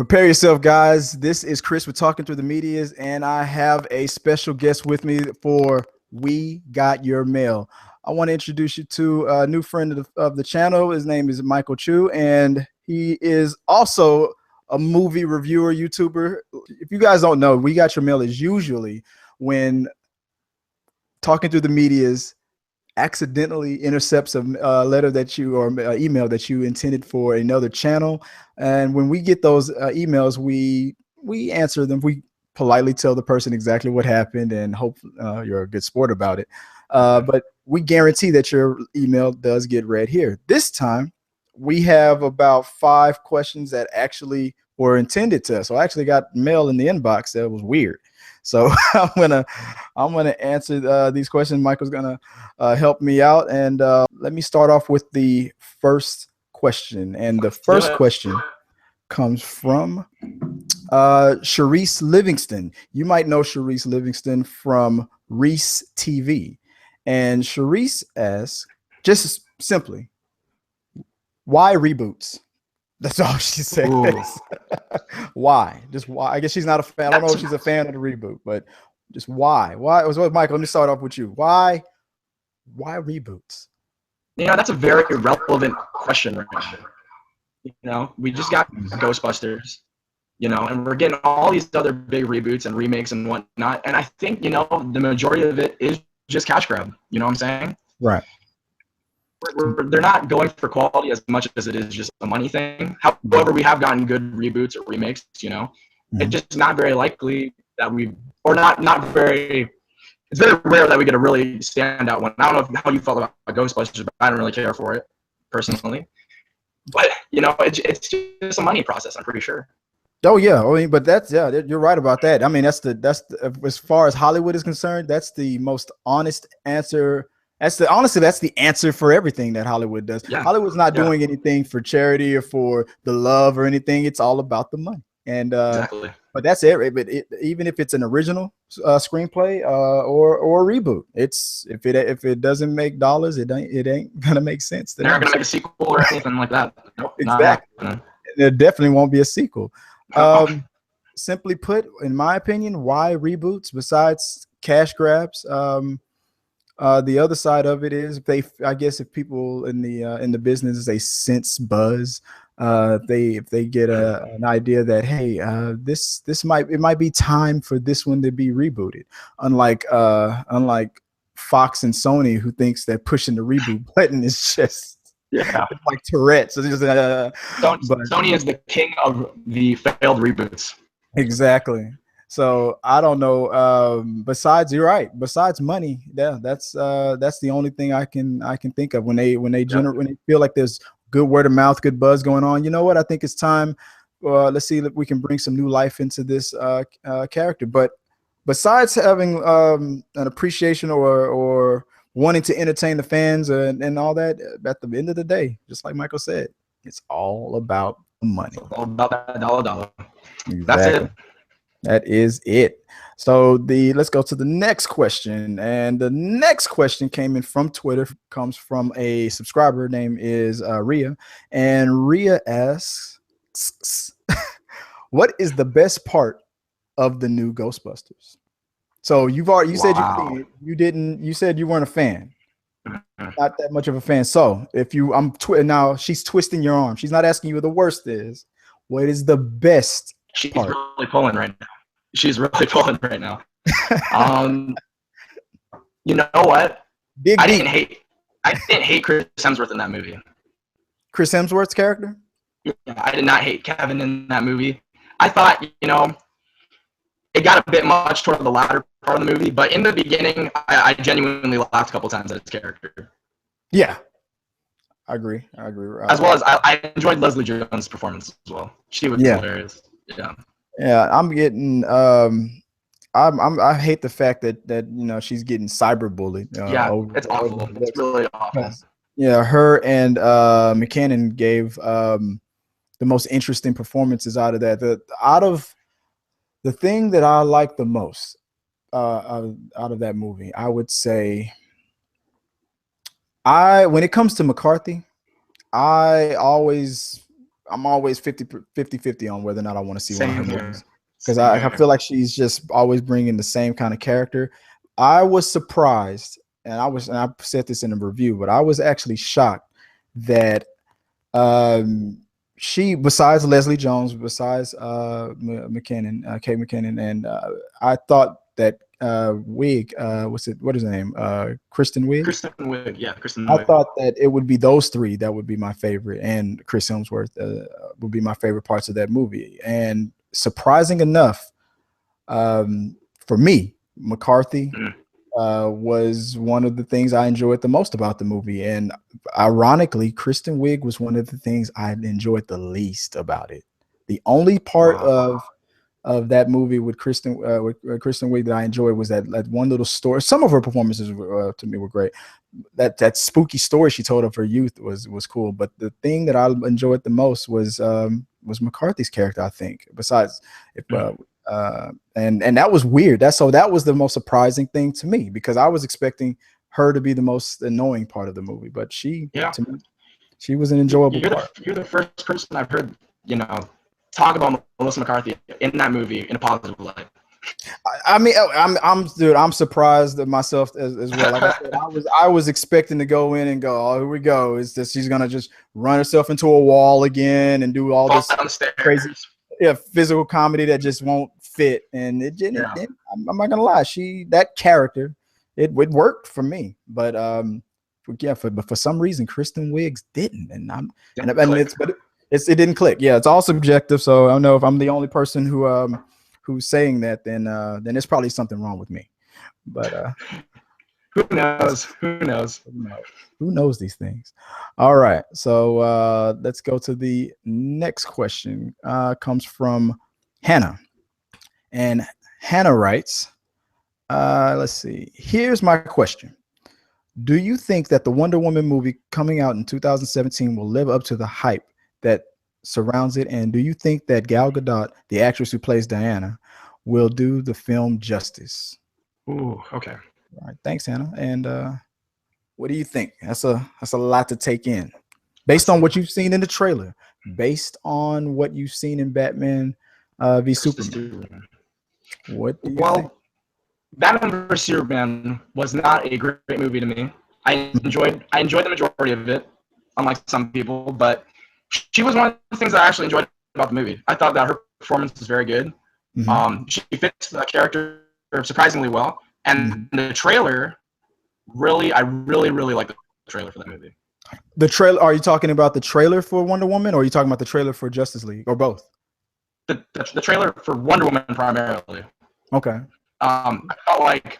Prepare yourself, guys. This is Chris with Talking Through the Medias, and I have a special guest with me for We Got Your Mail. I want to introduce you to a new friend of the channel. His name is Michael Chu, and he is also a movie reviewer, YouTuber. If you guys don't know, We Got Your Mail is usually when Talking Through the Medias accidentally intercepts a letter that you or email that you intended for another channel, and when we get those emails, we answer them. We politely tell the person exactly what happened and hope you're a good sport about it, but we guarantee that your email does get read here. This time we have about 5 questions that actually were intended to us. So I actually got mail in the inbox that was weird. So I'm gonna answer these questions. Michael's gonna help me out, and let me start off with the first question. And the first question comes from Sharice Livingston. You might know Sharice Livingston from Reese TV, and Sharice asks, just simply, why reboots? That's all she says. Why? Just why? I guess she's not a fan. I don't know if she's a fan of the reboot, but just why? Why? Michael, let me start off with you. Why reboots? You know, that's a very relevant question right now. You know, we just got Ghostbusters, you know, and we're getting all these other big reboots and remakes and whatnot. And I think, you know, the majority of it is just cash grab. You know what I'm saying? Right. They're not going for quality as much as it is just a money thing. However, we have gotten good reboots or remakes, you know. It's just not very likely that it's very rare that we get a really standout one. I don't know how you felt about Ghostbusters, but I don't really care for it personally. But, you know, it's just a money process, I'm pretty sure. Oh yeah, I mean, but you're right about that. I mean, that's as far as Hollywood is concerned, that's the most honest answer. That's the answer for everything that Hollywood does. Yeah. Hollywood's not doing anything for charity or for the love or anything. It's all about the money. And exactly. But that's it. But even if it's an original screenplay or a reboot, if it doesn't make dollars, it ain't gonna make sense. They're not gonna make a sequel or anything like that. Nope, exactly. There definitely won't be a sequel. Simply put, in my opinion, why reboots besides cash grabs? The other side of it is if people in the business, they sense buzz, if they get an idea that, hey, it might be time for this one to be rebooted. Unlike Fox and Sony, who thinks that pushing the reboot button is just like Tourette's. So Sony is the king of the failed reboots. Exactly. So I don't know. Besides, you're right. Besides money, that's the only thing I can think of when they feel like there's good word of mouth, good buzz going on. You know what? I think it's time. Let's see if we can bring some new life into this character. But besides having an appreciation or wanting to entertain the fans and all that, at the end of the day, just like Michael said, it's all about money. It's all about that dollar. Exactly. That's it. That is it. So let's go to the next question. And the next question came in from Twitter, comes from a subscriber. Her name is Rhea. And Rhea asks, what is the best part of the new Ghostbusters? So you said you said you weren't a fan. Not that much of a fan. So now she's twisting your arm. She's not asking you what the worst is. What is the best part? Really pulling right now. She's really pulling right now. You know what? I didn't hate Chris Hemsworth in that movie. Chris Hemsworth's character? Yeah, I did not hate Kevin in that movie. I thought, you know, it got a bit much toward the latter part of the movie, but in the beginning, I genuinely laughed a couple times at his character. Yeah, I agree. As well as I enjoyed Leslie Jones' performance as well. She was hilarious. Yeah, I'm getting. I hate the fact that you know she's getting cyberbullied. It's awful. It's really awful. Yeah, her and McKinnon gave the most interesting performances out of that. The thing that I like the most out of that movie, I would say, when it comes to McCarthy, I always I'm always 50 on whether or not I want to see one of her Same here. movies, because I feel like she's just always bringing the same kind of character. I was surprised, and I said this in a review, but I was actually shocked that she, besides Leslie Jones, besides McKinnon, Kate McKinnon, and I thought that Wig, what is her name? Kristen Wiig. Kristen Wiig, yeah, Kristen I Wiig. thought that it would be those three that would be my favorite, and Chris Hemsworth would be my favorite parts of that movie. And surprising enough, for me, McCarthy was one of the things I enjoyed the most about the movie. And ironically, Kristen Wiig was one of the things I enjoyed the least about it. The only part of that movie with Kristen Wiig that I enjoyed was that one little story. Some of her performances to me were great. That spooky story she told of her youth was cool. But the thing that I enjoyed the most was McCarthy's character, I think. Besides, and that was weird. That was the most surprising thing to me, because I was expecting her to be the most annoying part of the movie, but to me, she was an enjoyable part. You're the first person I've heard, talk about Melissa McCarthy in that movie in a positive light. I mean, I'm surprised at myself as well. Like I said, I was expecting to go in and go, oh, here we go. It's just she's gonna just run herself into a wall again and do all this crazy, physical comedy that just won't fit. And it didn't. I'm not gonna lie, that character, it worked for me, but for some reason Kristen Wiig didn't, it didn't click. Yeah, it's all subjective. So I don't know if I'm the only person who's saying that, then there's probably something wrong with me. But who knows? Who knows these things? All right, so let's go to the next question. Comes from Hannah, and Hannah writes, let's see. Here's my question. Do you think that the Wonder Woman movie coming out in 2017 will live up to the hype that surrounds it? And do you think that Gal Gadot, the actress who plays Diana, will do the film justice? Ooh, okay. All right, thanks, Hannah. And what do you think? That's a lot to take in, based on what you've seen in the trailer, based on what you've seen in Batman v Superman. What do you think? Batman vs Superman was not a great movie to me. I enjoyed the majority of it, unlike some people, but she was one of the things I actually enjoyed about the movie. I thought that her performance was very good. She fits the character surprisingly well, and the trailer, I really like the trailer for that movie. The trailer? Are you talking about the trailer for Wonder Woman, or are you talking about the trailer for Justice League, or both? The trailer for Wonder Woman primarily. Okay. I felt like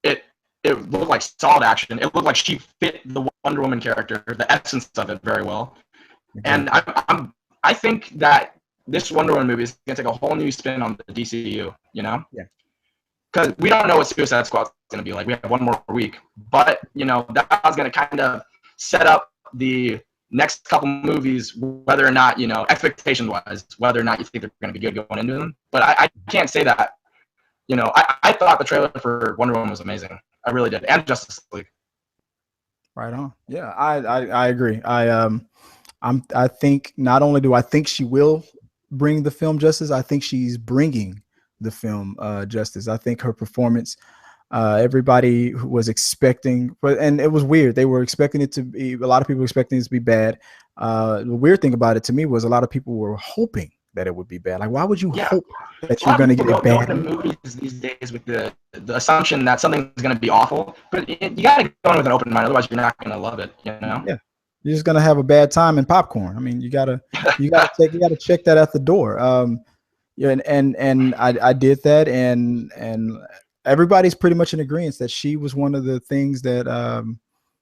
it looked like solid action. It looked like she fit the Wonder Woman character, the essence of it, very well. Okay. And I think that this Wonder Woman movie is gonna take a whole new spin on the DCU. Yeah. Because we don't know what Suicide Squad's gonna be like. We have one more week, but that's gonna kind of set up the next couple movies, whether or not expectation-wise, whether or not you think they're gonna be good going into them. But I can't say that. I thought the trailer for Wonder Woman was amazing. I really did, and Justice League. Right on. Yeah, I agree. I think not only do I think she will bring the film justice, I think she's bringing the film justice. I think her performance, everybody who was expecting, and it was weird. They were expecting it to be, a lot of people were expecting it to be bad. The weird thing about it to me was a lot of people were hoping that it would be bad. Like, why would you hope that you're going to get it bad? Go into movies these days with the assumption that something's going to be awful, but you got to go in with an open mind. Otherwise, you're not going to love it. Yeah, you're just going to have a bad time and popcorn. I mean, you got to check that at the door. And I did that, and everybody's pretty much in agreement that she was one of the things that,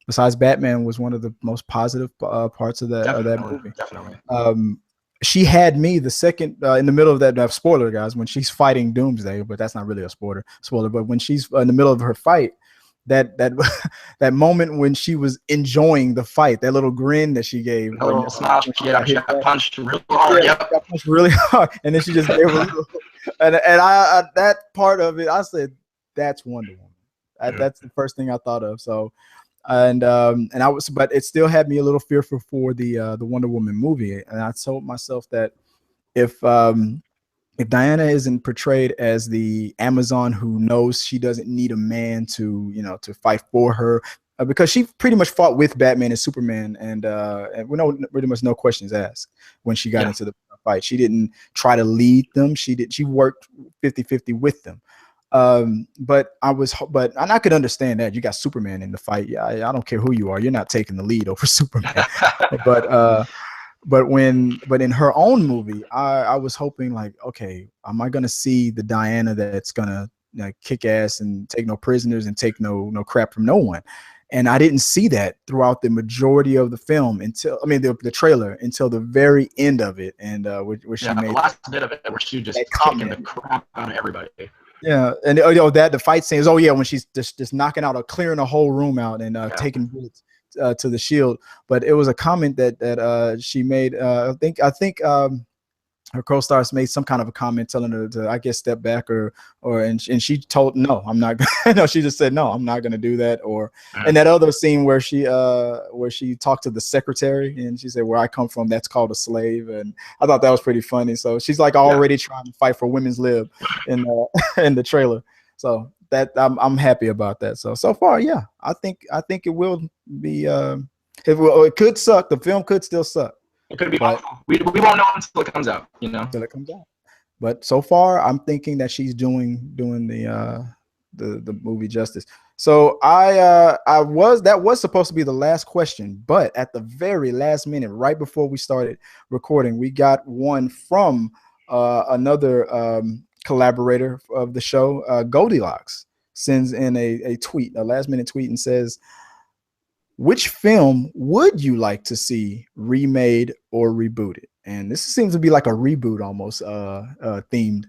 besides Batman, was one of the most positive parts of that movie. Definitely. She had me the second in the middle of that spoiler, guys, when she's fighting Doomsday, but that's not really a spoiler. But when she's in the middle of her fight, that that moment when she was enjoying the fight, that little grin that she gave, a little smile, she got punched really hard. Got punched really hard, and then she just gave a little, and I that part of it, I said, that's Wonder Woman. That's the first thing I thought of. So And I was, but it still had me a little fearful for the Wonder Woman movie. And I told myself that if Diana isn't portrayed as the Amazon who knows she doesn't need a man to, to fight for her, because she pretty much fought with Batman and Superman, and we know pretty much no questions asked when she got into the fight. She didn't try to lead them. She worked 50-50 with them. But I could understand that you got Superman in the fight. Yeah, I don't care who you are. You're not taking the lead over Superman. But in her own movie, I was hoping like, okay, am I gonna see the Diana that's gonna kick ass and take no prisoners and take no crap from no one? And I didn't see that throughout the majority of the film until, I mean, the trailer, until the very end of it, and where she made the last bit of it where she just kicking the crap out of everybody. Yeah, and that the fight scenes. Oh yeah, when she's just knocking out or clearing a whole room out and taking bullets to the shield. But it was a comment that she made. I think her co-stars made some kind of a comment telling her to, I guess, step back and she told, no, I'm not gonna. No, she just said, no, I'm not gonna do that. Or and that other scene where she talked to the secretary and she said, where I come from, that's called a slave. And I thought that was pretty funny. So she's like already trying to fight for women's lib in the trailer. So that I'm happy about that. So far, yeah, I think it will be. It could suck. The film could still suck. It could be awful. We won't know until it comes out, Until it comes out. But so far, I'm thinking that she's doing the movie justice. So that was supposed to be the last question, but at the very last minute, right before we started recording, we got one from another collaborator of the show. Goldilocks sends in a tweet, a last minute tweet, and says, which film would you like to see remade or rebooted? And this seems to be like a reboot almost themed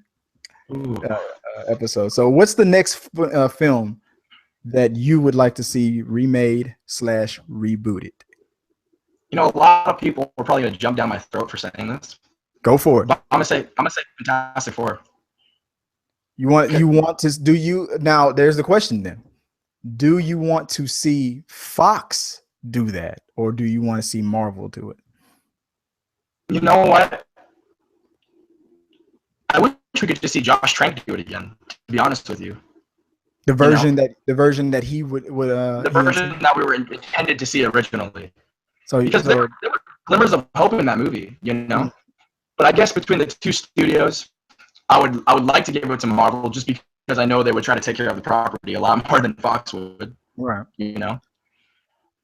episode. So what's the next film that you would like to see remade / rebooted? A lot of people are probably gonna jump down my throat for saying this. Go for it. But I'm gonna say Fantastic Four. You want to do you now? There's the question then. Do you want to see Fox do that, or do you want to see Marvel do it? You know what? I wish we could just see Josh Trank do it again. To be honest with you, the version that he would the version that we were intended to see originally. Because there were glimmers of hope in that movie, Mm-hmm. But I guess between the two studios, I would like to give it to Marvel just because I know they would try to take care of the property a lot more than Fox would. Right.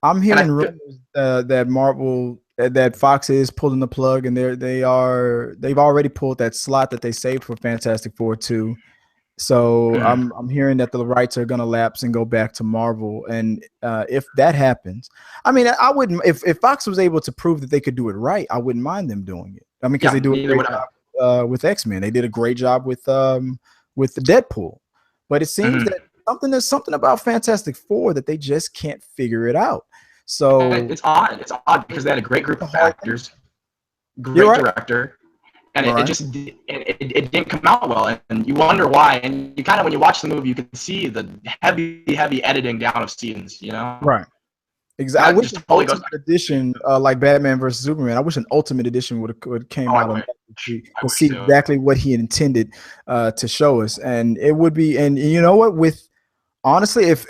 I'm hearing rumors that Marvel, that Fox is pulling the plug, and they've already pulled that slot that they saved for Fantastic Four 2. So I'm hearing that the rights are gonna lapse and go back to Marvel. And if that happens, I mean, I wouldn't. If Fox was able to prove that they could do it right, I wouldn't mind them doing it. I mean, because they do a great job with X-Men. They did a great job with the Deadpool. But it seems that there's something about Fantastic Four that they just can't figure it out. So it's odd. It's odd because they had a great group of actors, great director, and it didn't come out well. And you wonder why. And you kind of, when you watch the movie, you can see the heavy editing down of scenes. Right. Exactly. I wish an ultimate edition, like Batman versus Superman, I wish an ultimate edition would have came out to see exactly what he intended to show us. And it would be, and you know what, honestly, if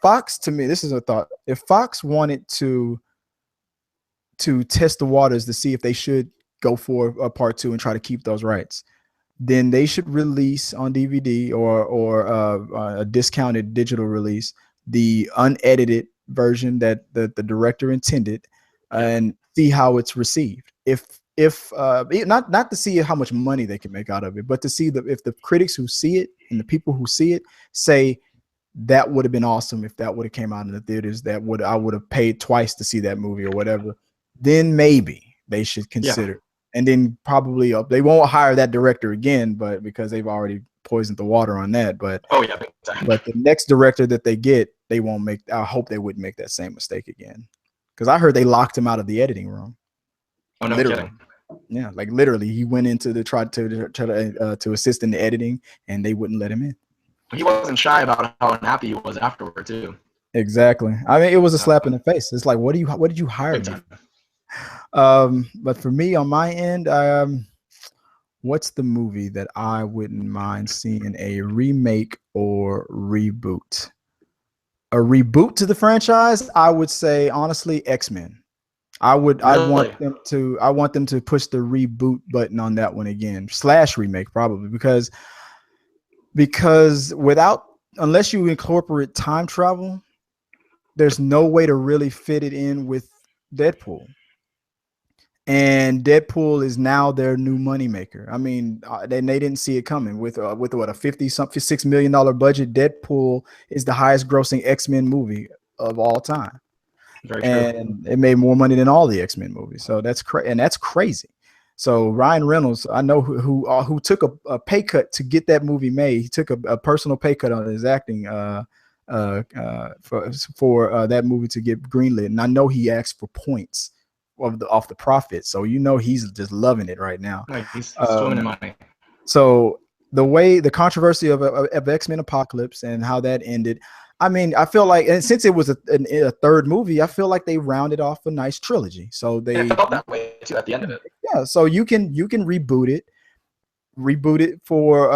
Fox, to me, this is a thought, if Fox wanted to test the waters to see if they should go for a part 2 and try to keep those rights, then they should release on DVD or a discounted digital release the unedited version that the director intended, and see how it's received. If not to see how much money they can make out of it, but to see if the critics who see it and the people who see it say that would have been awesome if that would have came out in the theaters, I would have paid twice to see that movie or whatever, then maybe they should consider. And then probably they won't hire that director again, but because they've already poisoned the water on that. But but the next director that they get, they won't make. I hope they wouldn't make that same mistake again, because I heard they locked him out of the editing room. Oh no, literally. Yeah, like literally, he went into the try to assist in the editing, and they wouldn't let him in. He wasn't shy about how unhappy he was afterward too. Exactly. I mean, it was a Uh, slap in the face. It's like, what did you hire big me time. for? But for me on my end, what's the movie that I wouldn't mind seeing a remake or reboot? A reboot to the franchise, I would say honestly, X-Men. Really? I want them to push the reboot button on that one again. Slash remake probably because without unless you incorporate time travel, there's no way to really fit it in with Deadpool. And Deadpool is now their new moneymaker. I mean, they didn't see it coming with what a 50 something $6 million budget. Deadpool is the highest grossing X-Men movie of all time, Very true. and it made more money than all the X-Men movies. So that's crazy. So Ryan Reynolds, I know who took a pay cut to get that movie made. He took a personal pay cut on his acting for that movie to get greenlit, and I know he asked for points off the profit. So he's just loving it right now. Like he's swimming in Um, money. so the controversy of X-Men Apocalypse and how that ended, I mean, I feel like, and since it was a third movie, I feel like they rounded off a nice trilogy. So And it felt that way too at the end of it. yeah, so you can reboot it for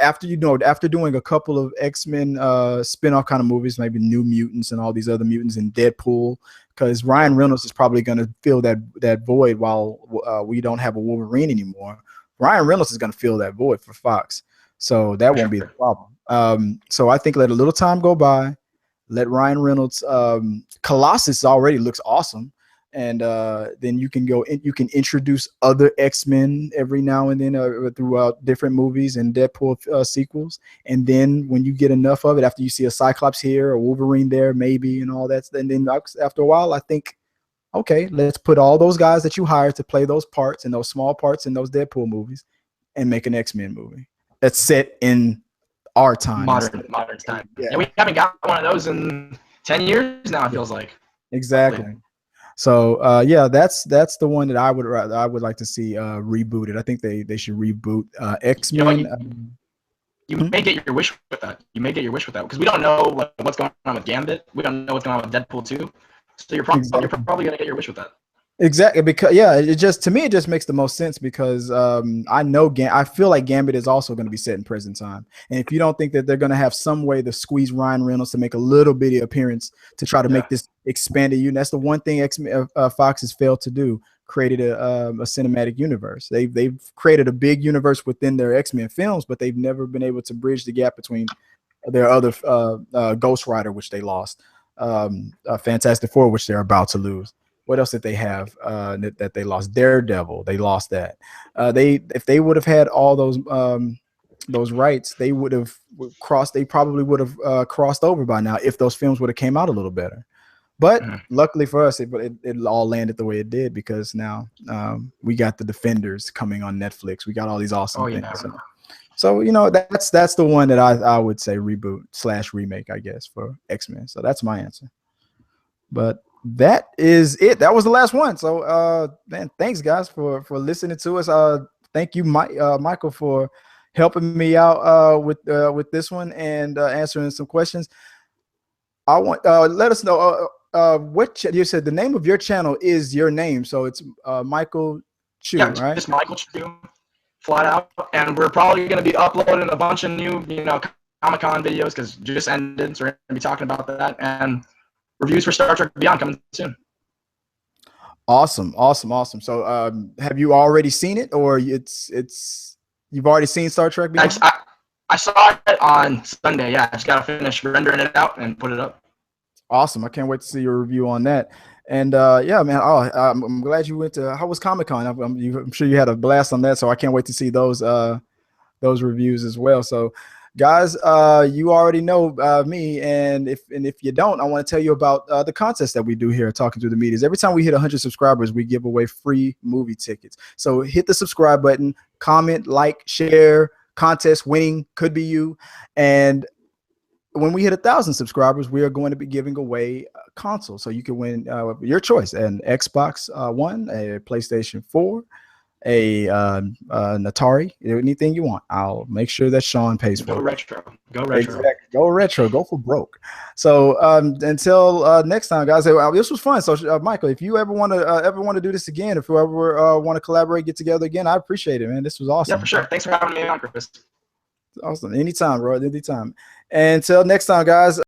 after doing a couple of X-Men spin-off kind of movies, maybe New Mutants and all these other mutants and Deadpool, because Ryan Reynolds is probably going to fill that void while we don't have a Wolverine anymore. Ryan Reynolds is going to fill that void for Fox, so that won't be the problem. So I think let a little time go by, let Ryan Reynolds. Colossus already looks awesome, and then you can introduce other X-Men every now and then throughout different movies and Deadpool sequels. And then when you get enough of it, after you see a Cyclops here or Wolverine there, maybe, and all that, and then after a while, I think, okay, let's put all those guys that you hired to play those parts and those small parts in those Deadpool movies and make an X-Men movie that's set in our time. Modern time. Yeah, we haven't got one of those in 10 years now, it feels like. Exactly. So yeah, that's the one that I would like to see rebooted. I think they should reboot X-Men. You may get your wish with that. Because we don't know what's going on with Gambit. We don't know what's going on with Deadpool 2. So you're probably gonna get your wish with that. Exactly, because it just makes the most sense because I feel like Gambit is also going to be set in present time, and if you don't think that they're going to have some way to squeeze Ryan Reynolds to make a little bitty appearance to try to make this expanded universe, that's the one thing Fox has failed to do. Created a cinematic universe. They've created a big universe within their X-Men films, but they've never been able to bridge the gap between their other Ghost Rider, which they lost, Fantastic Four, which they're about to lose. What else did they have that they lost? Daredevil, they lost that. If they would have had all those rights, they would have crossed. They probably would have crossed over by now if those films would have came out a little better. But luckily for us, it all landed the way it did because now we got the Defenders coming on Netflix. We got all these awesome things. So that's the one that I would say reboot / remake, I guess, for X-Men. So that's my answer. But that is it. That was the last one. So man, thanks guys for listening to us. Thank you, Michael, for helping me out with this one and answering some questions. I want let us know what you said the name of your channel is your name, so it's Michael Chu, right? Just Michael Chu, flat out. And we're probably going to be uploading a bunch of new Comic-Con videos because just ended, so we're going to be talking about that, and reviews for Star Trek Beyond coming soon. Awesome. So have you already seen it, or you've already seen Star Trek Beyond? I saw it on Sunday. Yeah, I just gotta finish rendering it out and put it up. Awesome. I can't wait to see your review on that. And yeah, man, I'm glad you went to. How was Comic-Con? I'm sure you had a blast on that, so I can't wait to see those reviews as well. So guys, you already know me, and if you don't, I want to tell you about the contest that we do here at Talking Through the Medias. Every time we hit 100 subscribers, we give away free movie tickets. So hit the subscribe button, comment, like, share. Contest winning could be you. And when we hit 1,000 subscribers, we are going to be giving away a console. So you can win your choice: an Xbox One, a PlayStation 4, an Atari, anything you want, I'll make sure that Sean pays for Go it. retro. Go retro. Exactly. Go retro. Go for broke. So until next time, guys. This was fun. So Michael, if you ever want to do this again, if you ever want to collaborate, get together again, I appreciate it, man. This was awesome. Yeah, for sure. Thanks for having me on, Chris. Awesome. Anytime, bro. Anytime. And until next time, guys.